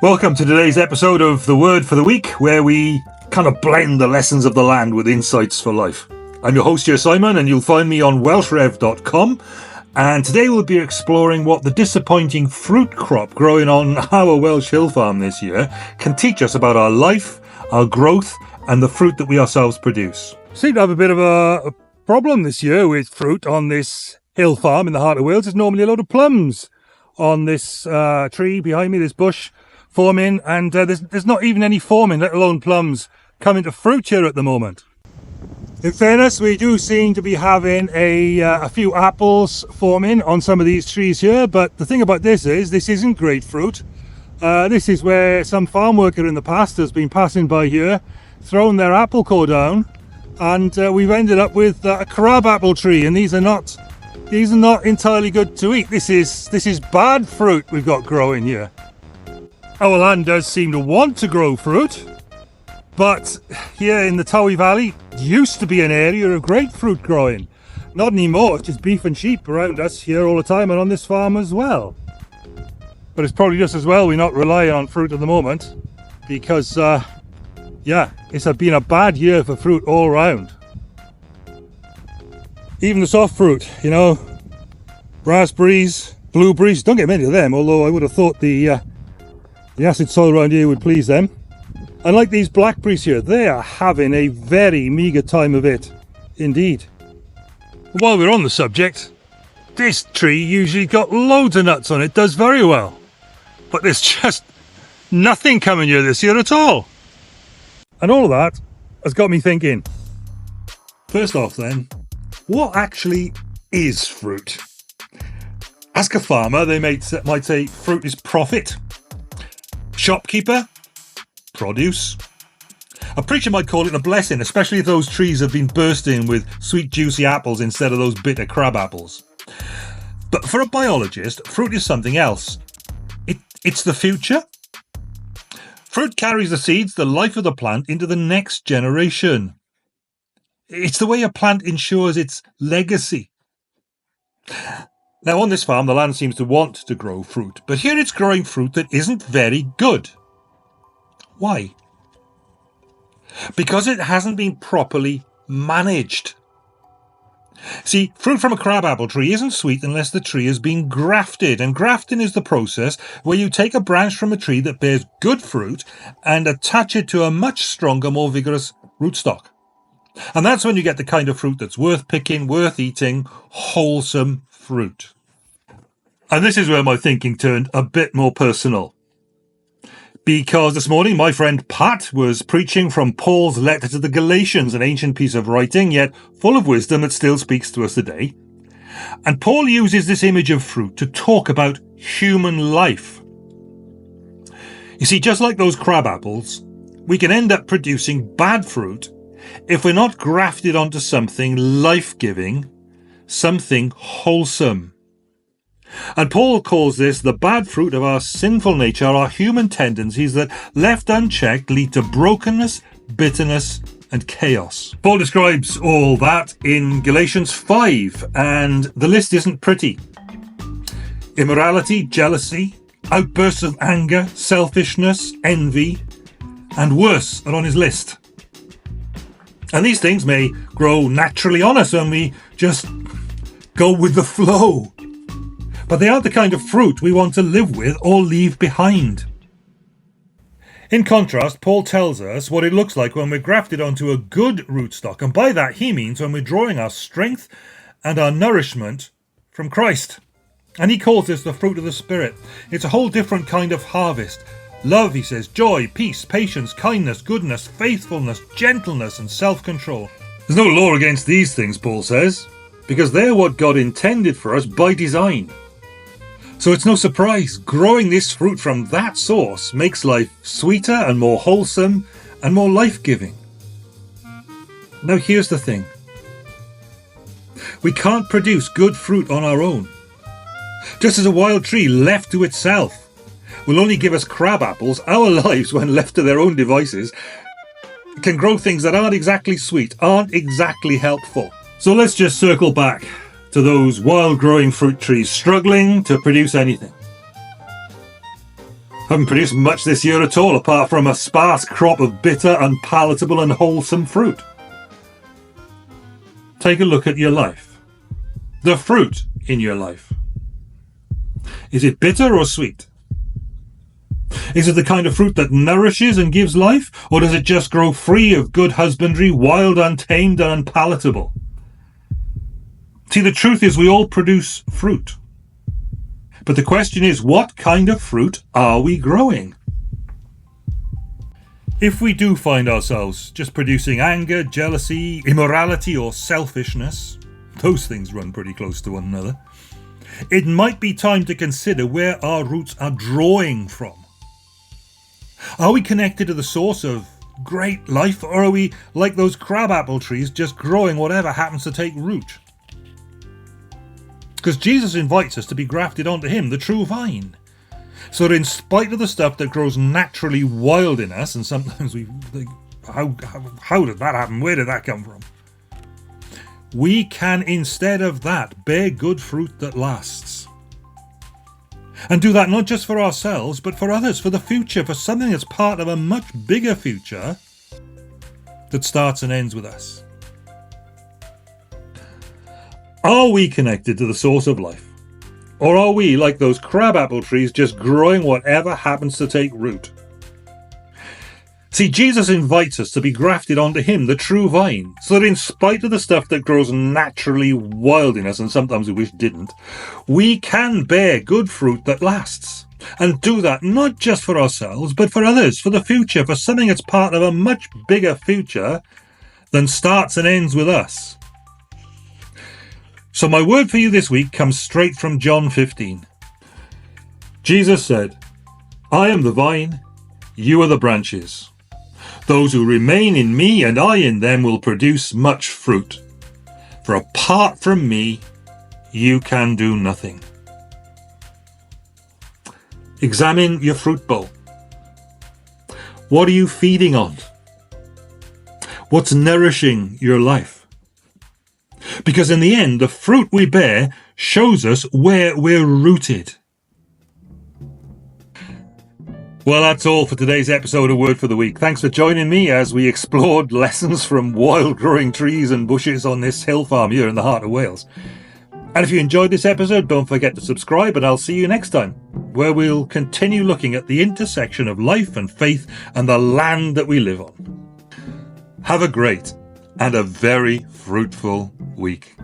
Welcome to today's episode of The Word for the Week, where we kind of blend the lessons of the land with insights for life. I'm your host here, Simon, and you'll find me on welshrev.com. And today we'll be exploring what the disappointing fruit crop growing on our Welsh hill farm this year can teach us about our life, our growth, and the fruit that we ourselves produce. Seem to have a bit of a problem this year with fruit on this hill farm in the heart of Wales. There's normally a load of plums on this tree behind me, this bush forming, and there's not even any forming, let alone plums, coming to fruit here at the moment. In fairness, we do seem to be having a few apples forming on some of these trees here, but the thing about this isn't grapefruit. This is where some farm worker in the past has been passing by here, thrown their apple core down, and we've ended up with a crab apple tree, and these are not entirely good to eat. This is bad fruit we've got growing here. Our land does seem to want to grow fruit, but here in the Towy Valley used to be an area of grapefruit growing. Not anymore, it's just beef and sheep around us here all the time and on this farm as well. But it's probably just as well we're not relying on fruit at the moment, because it's been a bad year for fruit all round. Even the soft fruit, raspberries, blueberries, don't get many of them, although I would have thought the acid soil around here would please them. And like these blackberries here, they are having a very meagre time of it indeed. While we're on the subject, this tree usually got loads of nuts on it, does very well. But there's just nothing coming here this year at all. And all of that has got me thinking. First off then, what actually is fruit? Ask a farmer, they might say fruit is profit. Shopkeeper, produce. A preacher might call it a blessing, especially if those trees have been bursting with sweet juicy apples instead of those bitter crab apples. But for a biologist, fruit is something else. It's the future. Fruit carries the seeds, the life of the plant, into the next generation. It's the way a plant ensures its legacy. Now, on this farm, the land seems to want to grow fruit, but here it's growing fruit that isn't very good. Why? Because it hasn't been properly managed. See, fruit from a crabapple tree isn't sweet unless the tree has been grafted, and grafting is the process where you take a branch from a tree that bears good fruit and attach it to a much stronger, more vigorous rootstock. And that's when you get the kind of fruit that's worth picking, worth eating, wholesome fruit. And this is where my thinking turned a bit more personal. Because this morning my friend Pat was preaching from Paul's letter to the Galatians, an ancient piece of writing, yet full of wisdom that still speaks to us today. And Paul uses this image of fruit to talk about human life. You see, just like those crab apples, we can end up producing bad fruit if we're not grafted onto something life-giving, something wholesome. And Paul calls this the bad fruit of our sinful nature, our human tendencies that, left unchecked, lead to brokenness, bitterness, and chaos. Paul describes all that in Galatians 5, and the list isn't pretty. Immorality, jealousy, outbursts of anger, selfishness, envy, and worse are on his list. And these things may grow naturally on us when we just go with the flow. But they aren't the kind of fruit we want to live with or leave behind. In contrast, Paul tells us what it looks like when we're grafted onto a good rootstock, and by that he means when we're drawing our strength and our nourishment from Christ. And he calls this the fruit of the Spirit. It's a whole different kind of harvest. Love, he says, joy, peace, patience, kindness, goodness, faithfulness, gentleness, and self-control. There's no law against these things, Paul says, because they're what God intended for us by design. So it's no surprise growing this fruit from that source makes life sweeter and more wholesome and more life-giving. Now here's the thing. We can't produce good fruit on our own. Just as a wild tree left to itself will only give us crab apples, our lives, when left to their own devices, can grow things that aren't exactly sweet, aren't exactly helpful. So let's just circle back to those wild growing fruit trees struggling to produce anything. Haven't produced much this year at all, apart from a sparse crop of bitter, unpalatable and wholesome fruit. Take a look at your life. The fruit in your life. Is it bitter or sweet? Is it the kind of fruit that nourishes and gives life, or does it just grow free of good husbandry, wild, untamed and unpalatable? See, the truth is we all produce fruit. But the question is, what kind of fruit are we growing? If we do find ourselves just producing anger, jealousy, immorality or selfishness, those things run pretty close to one another, it might be time to consider where our roots are drawing from. Are we connected to the source of great life, or are we like those crabapple trees just growing whatever happens to take root? Because Jesus invites us to be grafted onto him, the true vine. So that in spite of the stuff that grows naturally wild in us, and sometimes we think, how did that happen? Where did that come from? We can, instead of that, bear good fruit that lasts. And do that not just for ourselves, but for others, for the future, for something that's part of a much bigger future that starts and ends with us. Are we connected to the source of life? Or are we, like those crabapple trees, just growing whatever happens to take root? See, Jesus invites us to be grafted onto him, the true vine, so that in spite of the stuff that grows naturally wild in us, and sometimes we wish didn't, we can bear good fruit that lasts. And do that not just for ourselves, but for others, for the future, for something that's part of a much bigger future than starts and ends with us. So my word for you this week comes straight from John 15. Jesus said, "I am the vine, you are the branches. Those who remain in me and I in them will produce much fruit. For apart from me, you can do nothing." Examine your fruit bowl. What are you feeding on? What's nourishing your life? Because in the end, the fruit we bear shows us where we're rooted. Well, that's all for today's episode of Word for the Week. Thanks for joining me as we explored lessons from wild growing trees and bushes on this hill farm here in the heart of Wales. And if you enjoyed this episode, don't forget to subscribe, and I'll see you next time, where we'll continue looking at the intersection of life and faith and the land that we live on. Have a great and a very fruitful week.